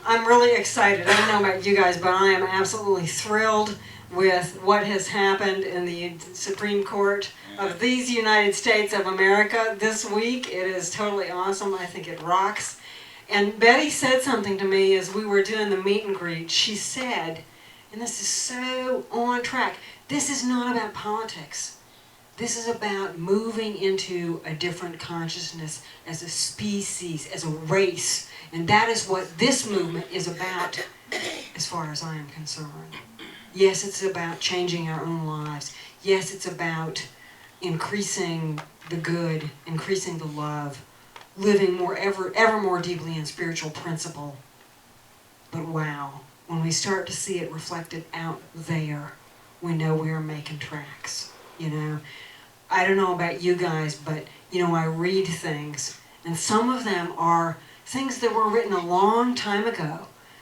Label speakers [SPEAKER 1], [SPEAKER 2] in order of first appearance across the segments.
[SPEAKER 1] I'm really excited. I don't know about you guys, but I am absolutely thrilled with what has happened in the Supreme Court of these United States of America this week. It is totally awesome. I think it rocks. And Betty said something to me as we were doing the meet and greet. She said, and this is so on track, this is not about politics. This is about moving into a different consciousness as a species, as a race. And that is what this movement is about, as far as I am concerned. Yes, it's about changing our own lives. Yes, it's about increasing the good, increasing the love, living ever more deeply in spiritual principle. But wow, when we start to see it reflected out there, we know we are making tracks, you know. I don't know about you guys, but, you know, I read things, and some of them are things that were written a long time ago.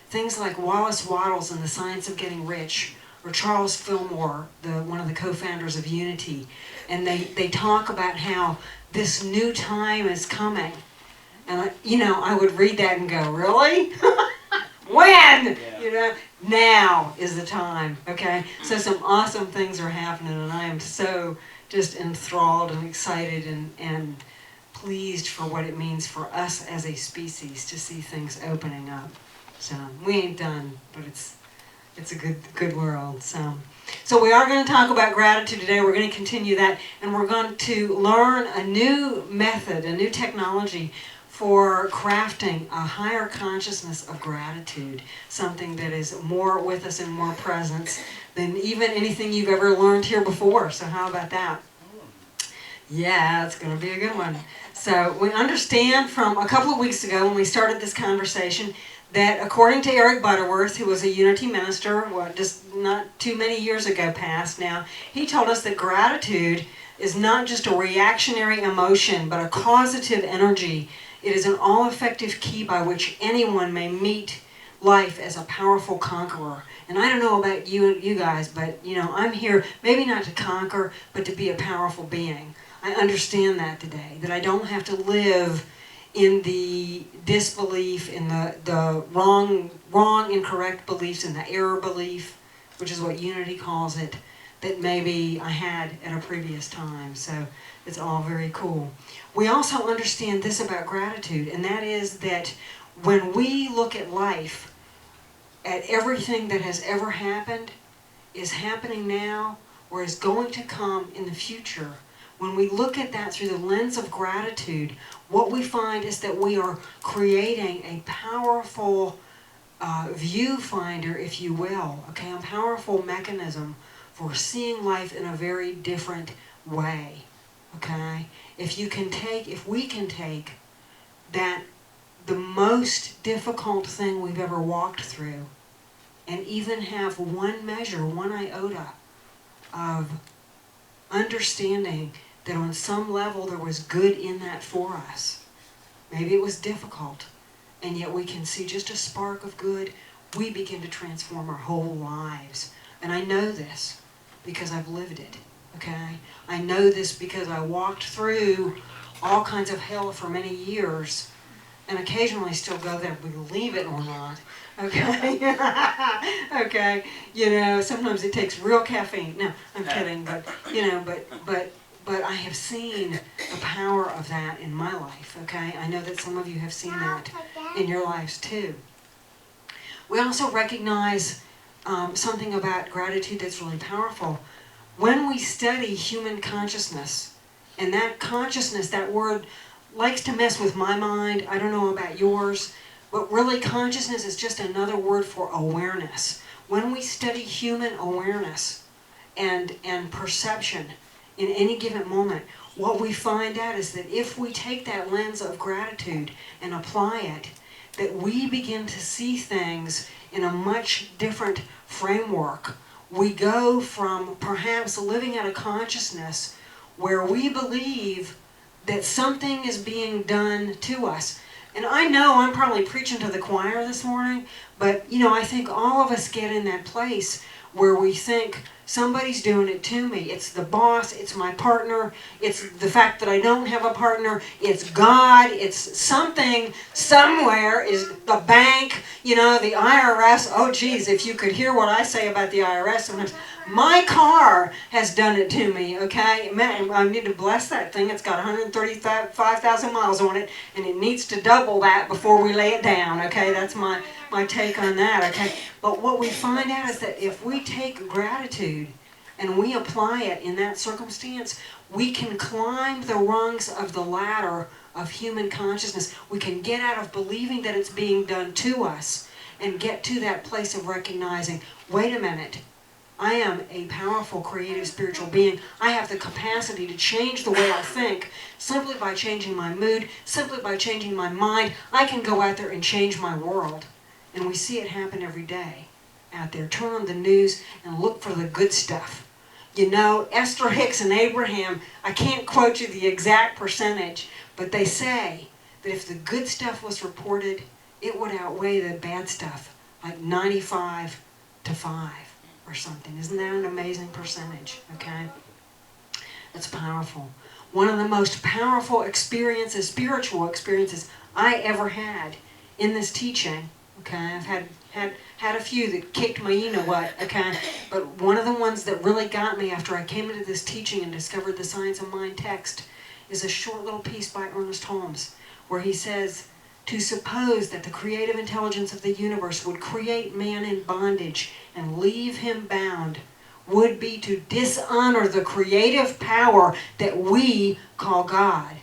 [SPEAKER 1] Things like Wallace Wattles and the Science of Getting Rich, or Charles Fillmore, one of the co-founders of Unity. And they talk about how this new time is coming. And, you know, I would read that and go, really? When? Yeah. You know, now is the time, okay? So some awesome things are happening, and I am so just enthralled and excited and pleased for what it means for us as a species to see things opening up. So we ain't done, but it's a good world. So we are going to talk about gratitude today. We're going to continue that, and we're going to learn a new method, a new technology for crafting a higher consciousness of gratitude, something that is more with us and more presence than even anything you've ever learned here before. So how about that? Yeah, it's going to be a good one. So we understand from a couple of weeks ago when we started this conversation that according to Eric Butterworth, who was a Unity minister, just not too many years ago past now, he told us that gratitude is not just a reactionary emotion, but a causative energy. It is an all-effective key by which anyone may meet life as a powerful conqueror. And I don't know about you guys, but, you know, I'm here maybe not to conquer, but to be a powerful being. I understand that today, that I don't have to live in the disbelief, in the wrong, incorrect beliefs, in the error belief, which is what Unity calls it, that maybe I had at a previous time. So it's all very cool. We also understand this about gratitude, and that is that when we look at life, at everything that has ever happened, is happening now, or is going to come in the future, when we look at that through the lens of gratitude, what we find is that we are creating a powerful viewfinder, if you will, okay, a powerful mechanism for seeing life in a very different way, okay? If we can take that, the most difficult thing we've ever walked through, and even have one measure, one iota of understanding that on some level there was good in that for us. Maybe it was difficult, and yet we can see just a spark of good. We begin to transform our whole lives. And I know this because I've lived it, okay? I know this because I walked through all kinds of hell for many years, and occasionally still go there, believe it or not, okay? Okay, you know, sometimes it takes real caffeine. No, I'm kidding, but, you know, but I have seen the power of that in my life, okay? I know that some of you have seen that in your lives too. We also recognize something about gratitude that's really powerful. When we study human consciousness, and that consciousness, that word likes to mess with my mind. I don't know about yours, but really consciousness is just another word for awareness. When we study human awareness and perception in any given moment, what we find out is that if we take that lens of gratitude and apply it, that we begin to see things in a much different framework. We go from perhaps living out a consciousness where we believe that something is being done to us. And I know I'm probably preaching to the choir this morning, but, you know, I think all of us get in that place where we think Somebody's doing it to me. It's the boss, it's my partner, it's the fact that I don't have a partner, it's God, it's something, somewhere, is the bank, the IRS. Oh geez, if you could hear what I say about the IRS sometimes. My car has done it to me, okay? Man, I need to bless that thing. It's got 135,000 miles on it, and it needs to double that before we lay it down, okay? That's my take on that, okay? But what we find out is that if we take gratitude and we apply it in that circumstance, we can climb the rungs of the ladder of human consciousness. We can get out of believing that it's being done to us and get to that place of recognizing, wait a minute, I am a powerful, creative, spiritual being. I have the capacity to change the way I think simply by changing my mood, simply by changing my mind. I can go out there and change my world. And we see it happen every day out there. Turn on the news and look for the good stuff. Esther Hicks and Abraham, I can't quote you the exact percentage, but they say that if the good stuff was reported, it would outweigh the bad stuff, like 95 to 5. Or something. Isn't that an amazing percentage? Okay? That's powerful. One of the most powerful experiences, spiritual experiences I ever had in this teaching. Okay? I've had a few that kicked my you-know-what, okay? But one of the ones that really got me after I came into this teaching and discovered the Science of Mind text is a short little piece by Ernest Holmes where he says, to suppose that the creative intelligence of the universe would create man in bondage and leave him bound would be to dishonor the creative power that we call God.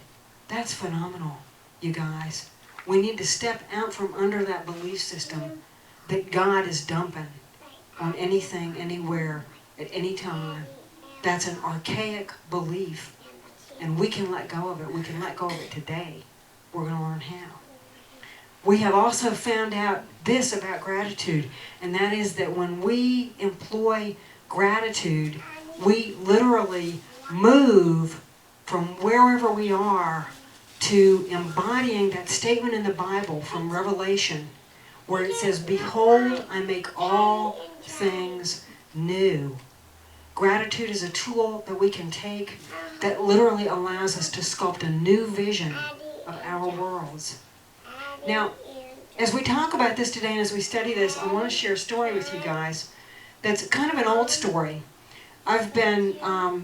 [SPEAKER 1] That's phenomenal, you guys. We need to step out from under that belief system that God is dumping on anything, anywhere, at any time. That's an archaic belief, and we can let go of it. We can let go of it today. We're going to learn how. We have also found out this about gratitude, and that is that when we employ gratitude, we literally move from wherever we are to embodying that statement in the Bible from Revelation, where it says, behold, I make all things new. Gratitude is a tool that we can take that literally allows us to sculpt a new vision of our worlds. Now, as we talk about this today and as we study this, I want to share a story with you guys that's kind of an old story. I've been, I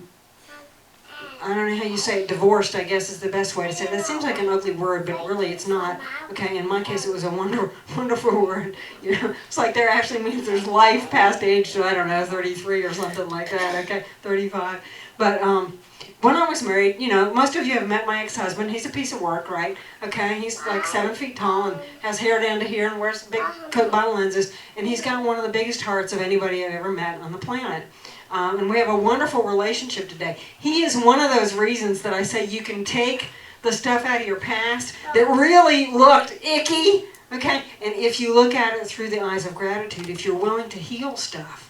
[SPEAKER 1] don't know how you say it, divorced, I guess is the best way to say it. That seems like an ugly word, but really it's not. Okay, in my case it was a wonderful word. It's like there actually means there's life past age, so I don't know, 33 or something like that, okay, 35. But when I was married, most of you have met my ex-husband. He's a piece of work, right? Okay, he's like 7 feet tall and has hair down to here and wears big Coke bottle lenses. And he's got one of the biggest hearts of anybody I've ever met on the planet. And we have a wonderful relationship today. He is one of those reasons that I say you can take the stuff out of your past that really looked icky, okay? And if you look at it through the eyes of gratitude, if you're willing to heal stuff,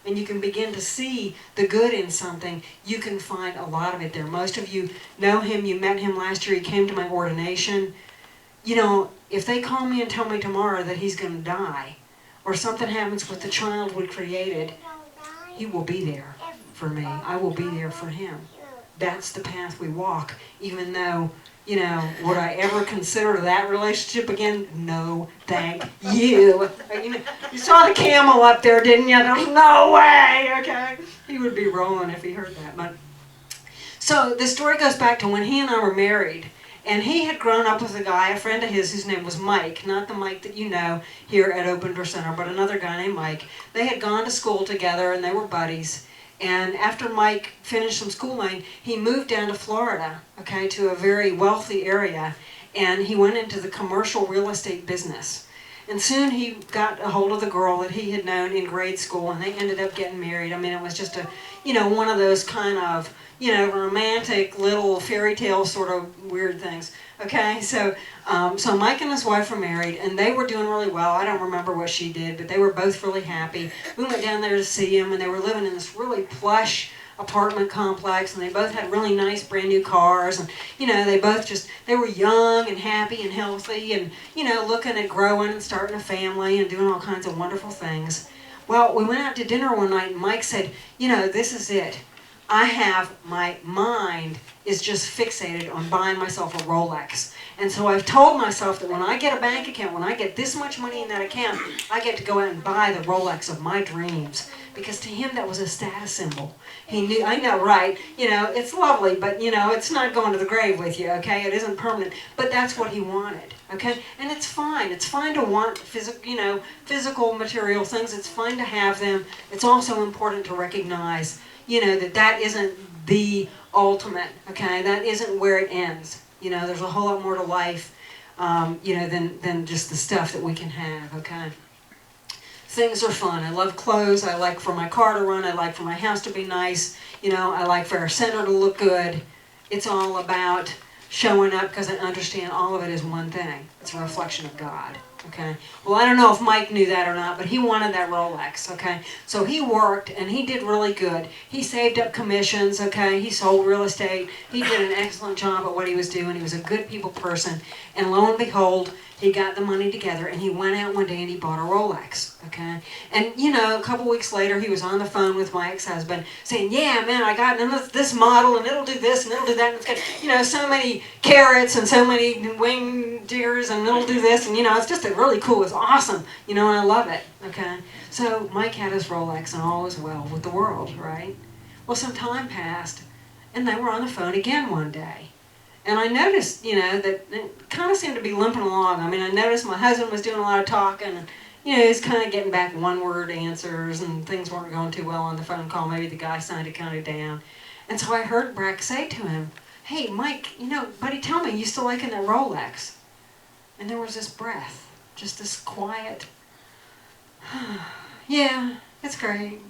[SPEAKER 1] and you can begin to see the good in something, you can find a lot of it there. Most of you know him. You met him last year. He came to my ordination. If they call me and tell me tomorrow that he's going to die, or something happens with the child we created, he will be there for me. I will be there for him. That's the path we walk, even though, would I ever consider that relationship again? No, thank you. You saw the camel up there, didn't you? There's no way, okay? He would be rolling if he heard that. But so the story goes back to when he and I were married, and he had grown up with a guy, a friend of his, whose name was Mike, not the Mike that you know here at Open Door Center, but another guy named Mike. They had gone to school together, and they were buddies. And after Mike finished some schooling, he moved down to Florida, okay, to a very wealthy area, and he went into the commercial real estate business. And soon he got a hold of the girl that he had known in grade school, and they ended up getting married. I mean, it was just one of those kind of, romantic little fairy tale sort of weird things. Okay, so Mike and his wife were married, and they were doing really well. I don't remember what she did, but they were both really happy. We went down there to see him, and they were living in this really plush apartment complex, and they both had really nice brand new cars, and they were young and happy and healthy, and looking at growing and starting a family and doing all kinds of wonderful things. Well, we went out to dinner one night and Mike said, you know, this is it. My mind is just fixated on buying myself a Rolex. And so I've told myself that when I get a bank account, when I get this much money in that account, I get to go out and buy the Rolex of my dreams. Because to him, that was a status symbol. He knew, I know, right? You know, it's lovely, but, you know, it's not going to the grave with you, okay? It isn't permanent. But that's what he wanted, okay? And it's fine. It's fine to want physical material things. It's fine to have them. It's also important to recognize, you know, that isn't the ultimate, okay? That isn't where it ends. You know, there's a whole lot more to life, you know, than just the stuff that we can have, okay? Things are fun. I love clothes. I like for my car to run. I like for my house to be nice. You know, I like for our center to look good. It's all about showing up because I understand all of it is one thing. It's a reflection of God. Okay. Well, I don't know if Mike knew that or not, but he wanted that Rolex. Okay. So he worked and he did really good. He saved up commissions. Okay. He sold real estate. He did an excellent job at what he was doing. He was a good people person. And lo and behold, he got the money together and he went out one day and he bought a Rolex, okay? And, you know, a couple weeks later, he was on the phone with my ex-husband saying, yeah, man, I got this model and it'll do this and it'll do that. And it's got, you know, so many carats and so many wing jiggers and it'll do this. And, you know, it's just really cool. It's awesome, you know, and I love it, okay? So Mike had his Rolex and all was well with the world, right? Well, some time passed and they were on the phone again one day. And I noticed, you know, that it kind of seemed to be limping along. I mean, I noticed my husband was doing a lot of talking. And, you know, he was kind of getting back one-word answers, and things weren't going too well on the phone call. Maybe the guy sounded kind of down. And so I heard Brack say to him, hey, Mike, you know, buddy, tell me, you still liking that Rolex? And there was this breath, just this quiet, yeah, it's great.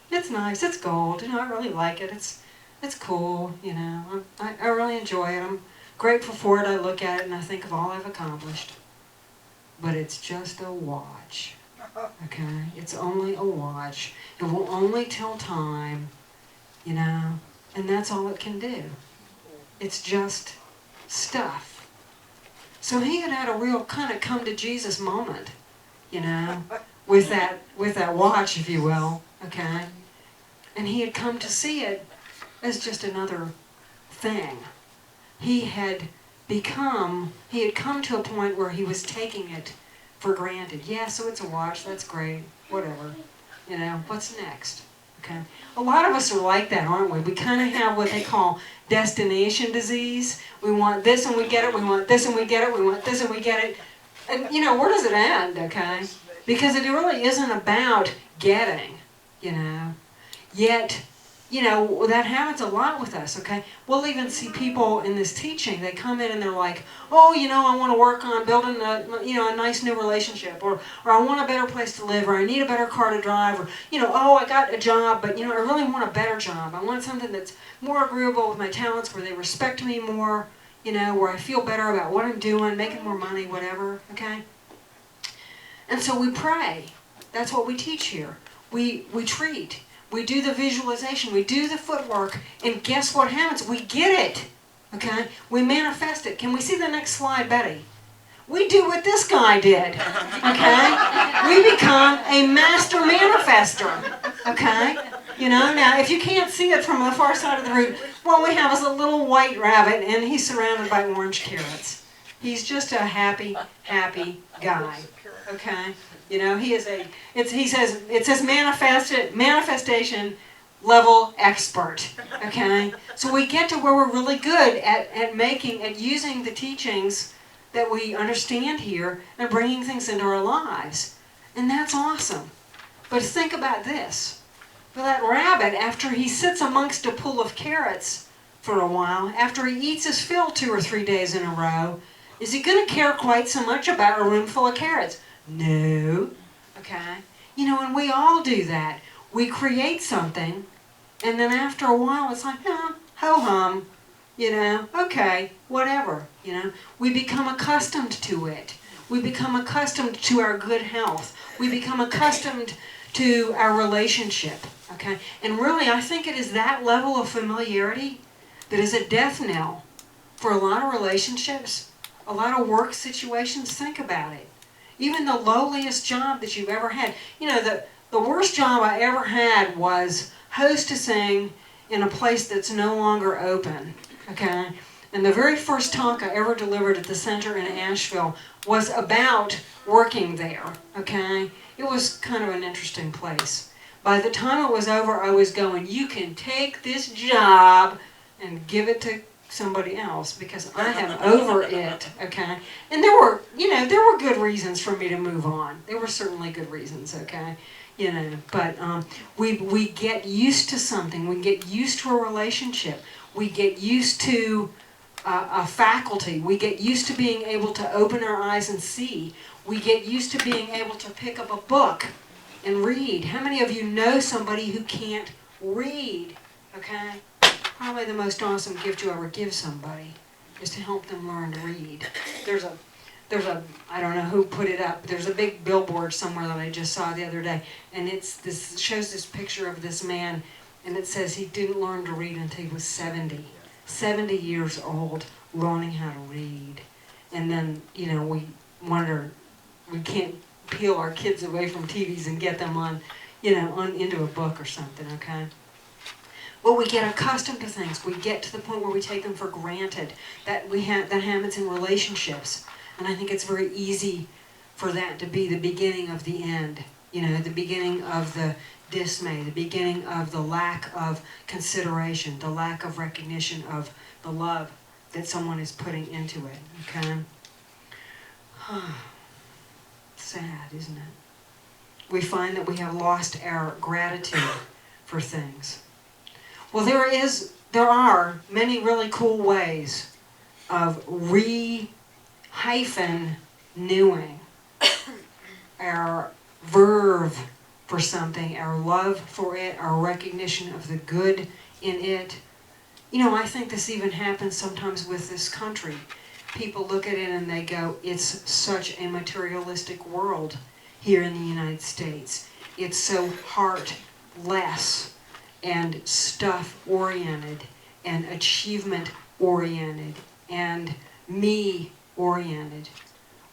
[SPEAKER 1] It's nice. It's gold. You know, I really like it. It's cool, you know. I really enjoy it. I'm grateful for it. I look at it and I think of all I've accomplished. But it's just a watch, okay? It's only a watch. It will only tell time, you know, and that's all it can do. It's just stuff. So he had a real kind of come to Jesus moment, you know, with that watch, if you will, okay? And he had come to see it as just another thing. He had come to a point where he was taking it for granted. Yeah, so it's a watch, that's great, whatever. You know, what's next? Okay. A lot of us are like that, aren't we? We kind of have what they call destination disease. We want this and we get it, we want this and we get it, we want this and we get it. And, you know, where does it end, okay? Because it really isn't about getting, you know. Yet, you know, that happens a lot with us, okay? We'll even see people in this teaching, they come in and they're like, oh, you know, I want to work on building a nice new relationship, or I want a better place to live, or I need a better car to drive, or, you know, oh, I got a job, but, you know, I really want a better job. I want something that's more agreeable with my talents, where they respect me more, you know, where I feel better about what I'm doing, making more money, whatever, okay? And so we pray. That's what we teach here. We treat. We do the visualization, we do the footwork, and guess what happens? We get it, okay? We manifest it. Can we see the next slide, Betty? We do what this guy did, okay? We become a master manifester, okay? You know, now if you can't see it from the far side of the room, what we have is a little white rabbit, and he's surrounded by orange carrots. He's just a happy, happy guy, okay? You know, he is it says manifestation level expert, okay? So we get to where we're really good at using the teachings that we understand here and bringing things into our lives. And that's awesome. But think about this. For that rabbit, after he sits amongst a pool of carrots for a while, after he eats his fill 2 or 3 days in a row, is he going to care quite so much about a room full of carrots? No. Okay? You know, and we all do that. We create something, and then after a while it's like, ho-hum, you know, okay, whatever, you know. We become accustomed to it. We become accustomed to our good health. We become accustomed to our relationship, okay? And really, I think it is that level of familiarity that is a death knell for a lot of relationships, a lot of work situations. Think about it. Even the lowliest job that you've ever had. You know, The worst job I ever had was hostessing in a place that's no longer open, okay? And the very first talk I ever delivered at the center in Asheville was about working there, okay? It was kind of an interesting place. By the time it was over, I was going, you can take this job and give it to somebody else because I am over it, okay? And there were, there were good reasons for me to move on. There were certainly good reasons, okay? But we get used to something. We get used to a relationship. We get used to a faculty. We get used to being able to open our eyes and see. We get used to being able to pick up a book and read. How many of you know somebody who can't read? Okay? Probably the most awesome gift you ever give somebody is to help them learn to read. There's a, I don't know who put it up, but there's a big billboard somewhere that I just saw the other day, and shows this picture of this man, and it says he didn't learn to read until he was 70. 70 years old, learning how to read. And then, we wonder, we can't peel our kids away from TVs and get them on, into a book or something, okay? Well, we get accustomed to things. We get to the point where we take them for granted. That happens in relationships. And I think it's very easy for that to be the beginning of the end. The beginning of the dismay, the beginning of the lack of consideration, the lack of recognition of the love that someone is putting into it, okay? Sad, isn't it? We find that we have lost our gratitude for things. Well, there are many really cool ways of hyphen newing our verve for something, our love for it, our recognition of the good in it. I think this even happens sometimes with this country. People look at it and they go, it's such a materialistic world here in the United States. It's so heartless and stuff-oriented and achievement-oriented and me-oriented.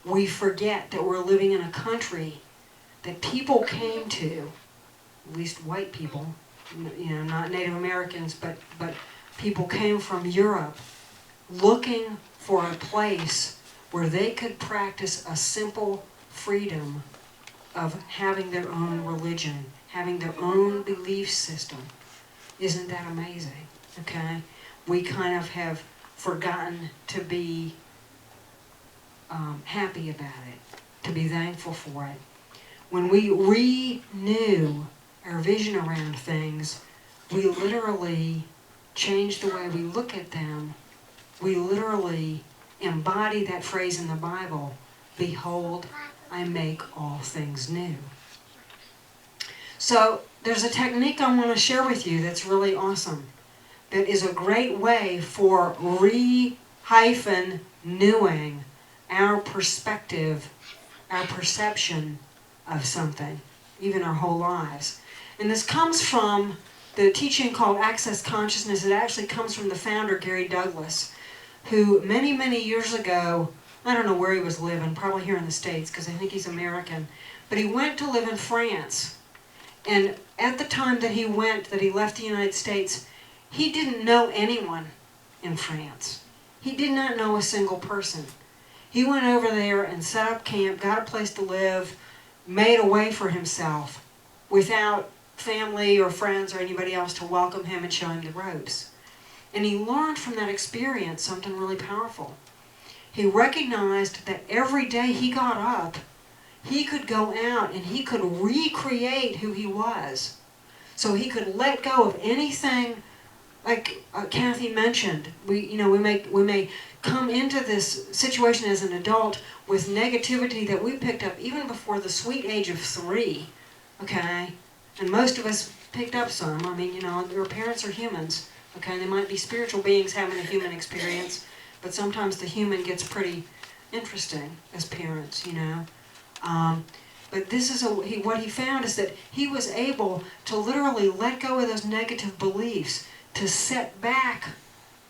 [SPEAKER 1] We forget that we're living in a country that people came to, at least white people, not Native Americans, but people came from Europe looking for a place where they could practice a simple freedom of having their own religion, having their own belief system. Isn't that amazing? Okay? We kind of have forgotten to be happy about it, to be thankful for it. When we renew our vision around things, we literally change the way we look at them. We literally embody that phrase in the Bible, behold, I make all things new. So there's a technique I want to share with you that's really awesome, that is a great way for newing our perspective, our perception of something, even our whole lives. And this comes from the teaching called Access Consciousness. It actually comes from the founder, Gary Douglas, who many, many years ago, I don't know where he was living, probably here in the States, because I think he's American, but he went to live in France. And at the time that he left the United States, he didn't know anyone in France. He did not know a single person. He went over there and set up camp, got a place to live, made a way for himself without family or friends or anybody else to welcome him and show him the ropes. And he learned from that experience something really powerful. He recognized that every day he got up, he could go out and he could recreate who he was. So he could let go of anything, like Kathy mentioned. We may come into this situation as an adult with negativity that we picked up even before the sweet age of 3, okay? And most of us picked up some. I mean, your parents are humans, okay? They might be spiritual beings having a human experience, but sometimes the human gets pretty interesting as parents, But this is what he found is that he was able to literally let go of those negative beliefs, to set back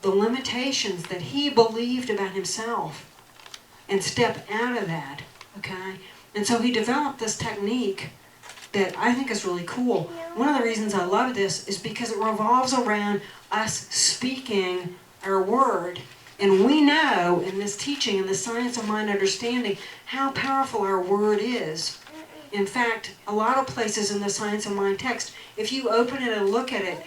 [SPEAKER 1] the limitations that he believed about himself and step out of that, okay? And so he developed this technique that I think is really cool. One of the reasons I love this is because it revolves around us speaking our word. And we know in this teaching, in the science of mind understanding, how powerful our word is. In fact, a lot of places in the science of mind text, if you open it and look at it,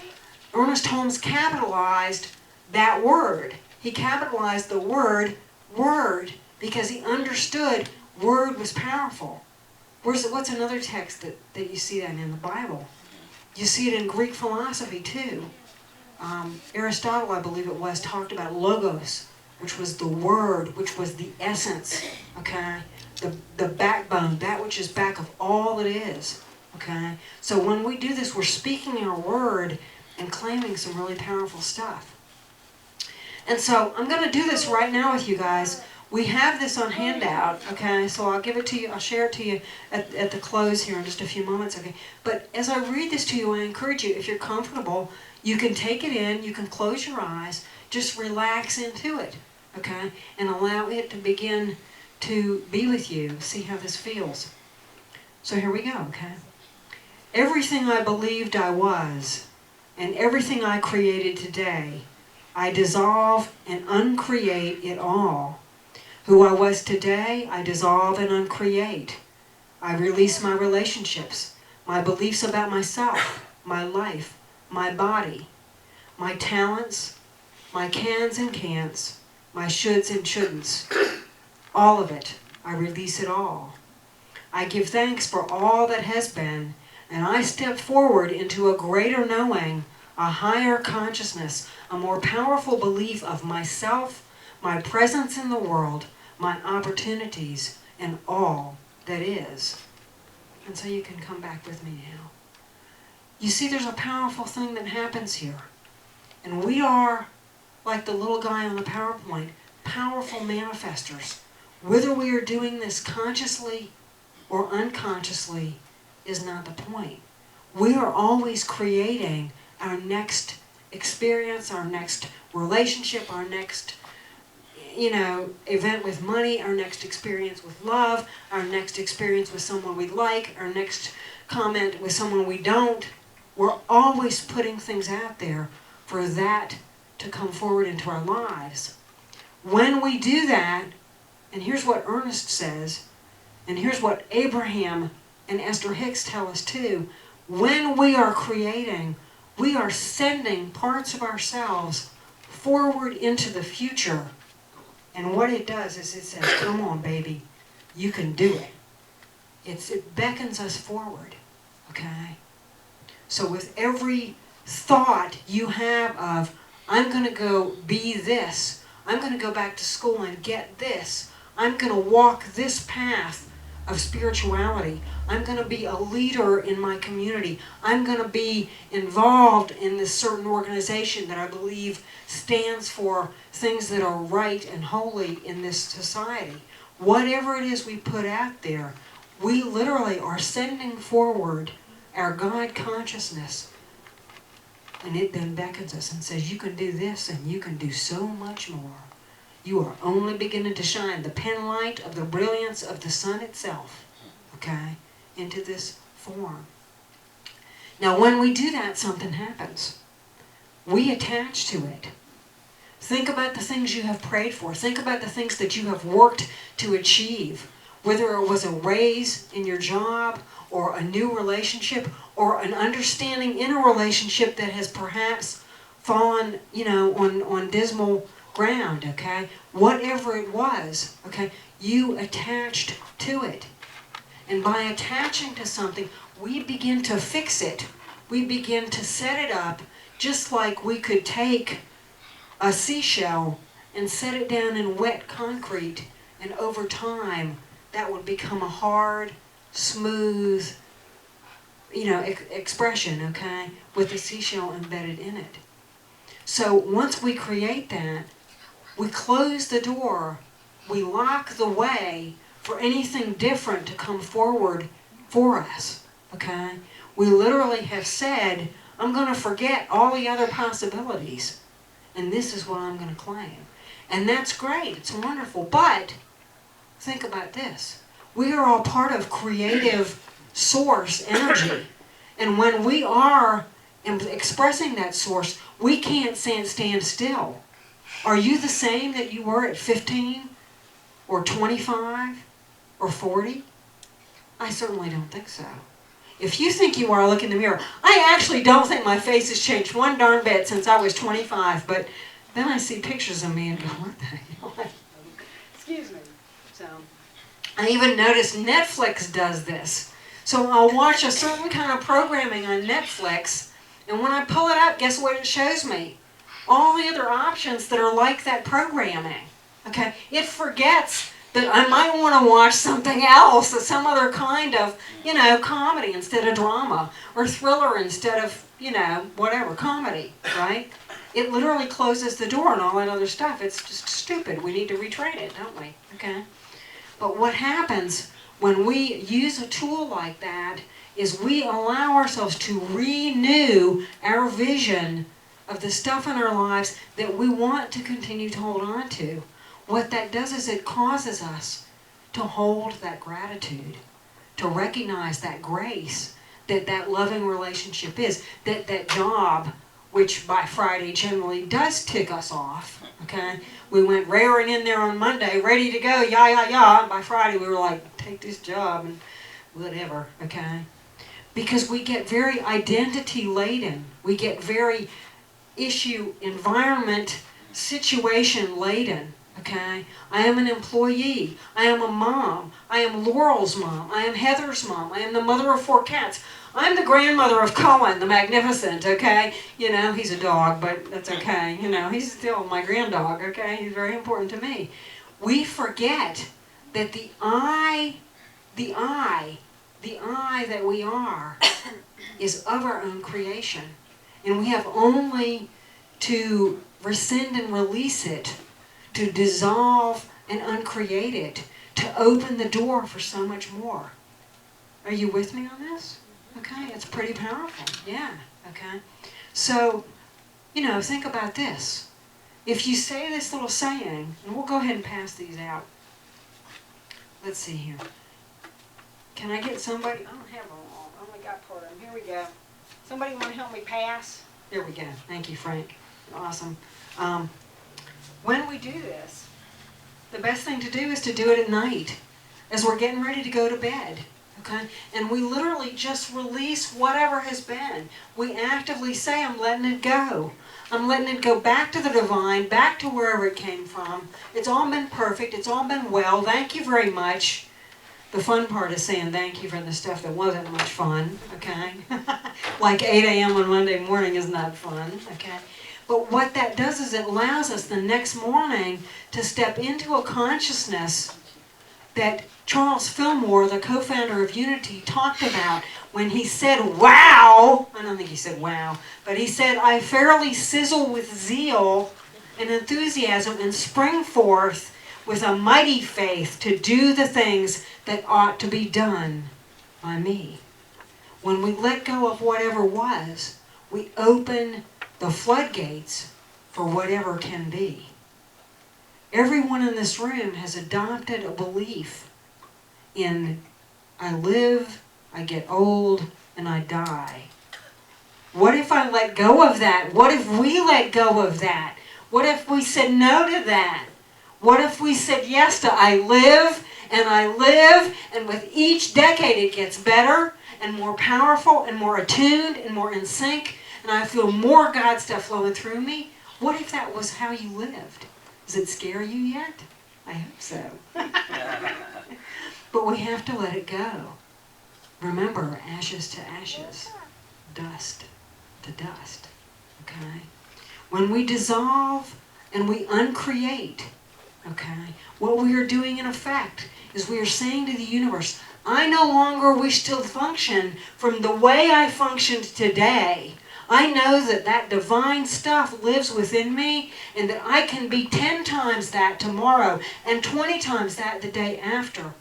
[SPEAKER 1] Ernest Holmes capitalized that word. He capitalized the word, because he understood word was powerful. What's another text that you see that in the Bible? You see it in Greek philosophy too. Aristotle, I believe it was, talked about logos, which was the word, which was the essence, okay? The backbone, that which is back of all that is, okay? So when we do this, we're speaking our word and claiming some really powerful stuff. And so I'm going to do this right now with you guys. We have this on handout, okay? So I'll give it to you, I'll share it to you at the close here in just a few moments, okay? But as I read this to you, I encourage you, if you're comfortable, you can take it in, you can close your eyes, just relax into it, okay? And allow it to begin to be with you, see how this feels. So here we go, okay? Everything I believed I was, and everything I created today, I dissolve and uncreate it all. Who I was today, I dissolve and uncreate. I release my relationships, my beliefs about myself, my life, my body, my talents, my cans and can'ts, my shoulds and shouldn'ts. All of it, I release it all. I give thanks for all that has been, and I step forward into a greater knowing, a higher consciousness, a more powerful belief of myself, my presence in the world, my opportunities, and all that is. And so you can come back with me now. You see, there's a powerful thing that happens here. And we are, like the little guy on the PowerPoint, powerful manifestors. Whether we are doing this consciously or unconsciously is not the point. We are always creating our next experience, our next relationship, our next, event with money, our next experience with love, our next experience with someone we like, our next comment with someone we don't. We're always putting things out there for that to come forward into our lives. When we do that, and here's what Ernest says, and here's what Abraham and Esther Hicks tell us too, when we are creating, we are sending parts of ourselves forward into the future. And what it does is it says, come on, baby, you can do it. It beckons us forward, okay? So with every thought you have of, I'm going to go be this, I'm going to go back to school and get this, I'm going to walk this path of spirituality, I'm going to be a leader in my community, I'm going to be involved in this certain organization that I believe stands for things that are right and holy in this society. Whatever it is we put out there, we literally are sending forward our God consciousness. And it then beckons us and says, you can do this and you can do so much more. You are only beginning to shine the penlight of the brilliance of the sun itself, okay, into this form. Now when we do that, something happens. We attach to it. Think about the things you have prayed for. Think about the things that you have worked to achieve. Whether it was a raise in your job, or a new relationship, or an understanding in a relationship that has perhaps fallen, on dismal ground, okay? Whatever it was, okay, you attached to it. And by attaching to something, we begin to fix it. We begin to set it up just like we could take a seashell and set it down in wet concrete, and over time that would become a hard, smooth, expression, okay, with the seashell embedded in it. So once we create that, we close the door, we lock the way for anything different to come forward for us, okay? We literally have said, I'm going to forget all the other possibilities, and this is what I'm going to claim. And that's great, it's wonderful, but think about this. We are all part of creative source energy. And when we are expressing that source, we can't stand still. Are you the same that you were at 15 or 25 or 40? I certainly don't think so. If you think you are, look in the mirror. I actually don't think my face has changed one darn bit since I was 25, but then I see pictures of me and go, what the hell? Excuse me. So, I even noticed Netflix does this. So I'll watch a certain kind of programming on Netflix, and when I pull it up, guess what it shows me? All the other options that are like that programming. Okay? It forgets that I might want to watch something else, some other kind of, comedy instead of drama, or thriller instead of, whatever, comedy, right? It literally closes the door on all that other stuff. It's just stupid. We need to retrain it, don't we? Okay? But what happens when we use a tool like that is we allow ourselves to renew our vision of the stuff in our lives that we want to continue to hold on to. What that does is it causes us to hold that gratitude, to recognize that grace, that loving relationship is, that job, which by Friday generally does tick us off, okay? We went raring in there on Monday, ready to go, and by Friday we were like, take this job and whatever, okay? Because we get very identity laden. We get very issue, environment, situation laden. Okay? I am an employee. I am a mom. I am Laurel's mom. I am Heather's mom. I am the mother of 4 cats. I'm the grandmother of Cohen, the Magnificent, okay? He's a dog, but that's okay. He's still my granddog, okay? He's very important to me. We forget that the I that we are is of our own creation. And we have only to rescind and release it, to dissolve and uncreate it, to open the door for so much more. Are you with me on this? Okay, it's pretty powerful. Yeah, okay. So, think about this. If you say this little saying, and we'll go ahead and pass these out. Let's see here. Can I get somebody? I don't have them all. I only got part of them. Here we go. Somebody want to help me pass? There we go. Thank you, Frank. Awesome. When we do this, the best thing to do is to do it at night, as we're getting ready to go to bed. Okay? And we literally just release whatever has been. We actively say, I'm letting it go. I'm letting it go back to the divine, back to wherever it came from. It's all been perfect. It's all been well. Thank you very much. The fun part is saying thank you for the stuff that wasn't much fun, okay? Like 8 a.m. on Monday morning is not fun, okay? But what that does is it allows us the next morning to step into a consciousness that Charles Fillmore, the co-founder of Unity, talked about when he said, wow, I don't think he said wow, but he said, I fairly sizzle with zeal and enthusiasm and spring forth with a mighty faith to do the things that ought to be done by me. When we let go of whatever was, we open the floodgates for whatever can be. Everyone in this room has adopted a belief in I live, I get old, and I die. What if I let go of that? What if we let go of that? What if we said no to that? What if we said yes to I live, and with each decade it gets better and more powerful and more attuned and more in sync, and I feel more God stuff flowing through me? What if that was how you lived? Does it scare you yet? I hope so. But we have to let it go. Remember, ashes to ashes, dust to dust. Okay? When we dissolve and we uncreate, okay, what we are doing in effect is we are saying to the universe, I no longer wish to function from the way I functioned today. I know that that divine stuff lives within me and that I can be 10 times that tomorrow and 20 times that the day after.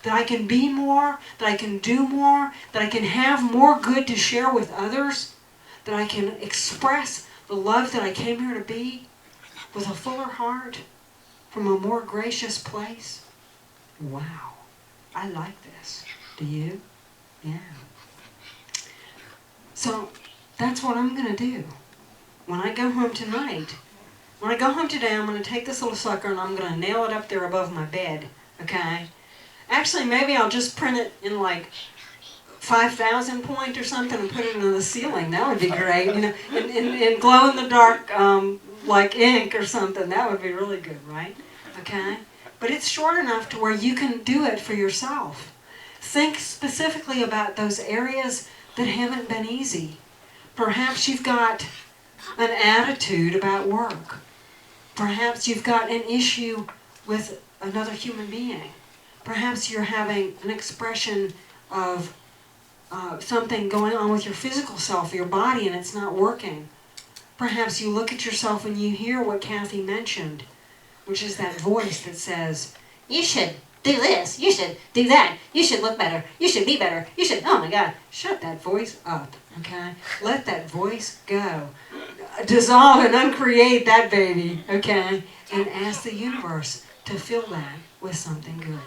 [SPEAKER 1] That I can be more, that I can do more, that I can have more good to share with others, that I can express the love that I came here to be with a fuller heart from a more gracious place. Wow, I like this. Do you? Yeah. So that's what I'm going to do. When I go home tonight, when I go home today, I'm going to take this little sucker and I'm going to nail it up there above my bed, okay? Actually, maybe I'll just print it in like 5,000 point or something and put it in the ceiling. That would be great, you know, in glow-in-the-dark like ink or something. That would be really good, right? Okay? But it's short enough to where you can do it for yourself. Think specifically about those areas that haven't been easy. Perhaps you've got an attitude about work. Perhaps you've got an issue with another human being. Perhaps you're having an expression of something going on with your physical self, your body, and it's not working. Perhaps you look at yourself and you hear what Kathy mentioned, which is that voice that says, you should do this, you should do that, you should look better, you should be better, you should, oh my God, shut that voice up, okay? Let that voice go. Dissolve and uncreate that baby, okay? And ask the universe to fill that with something good.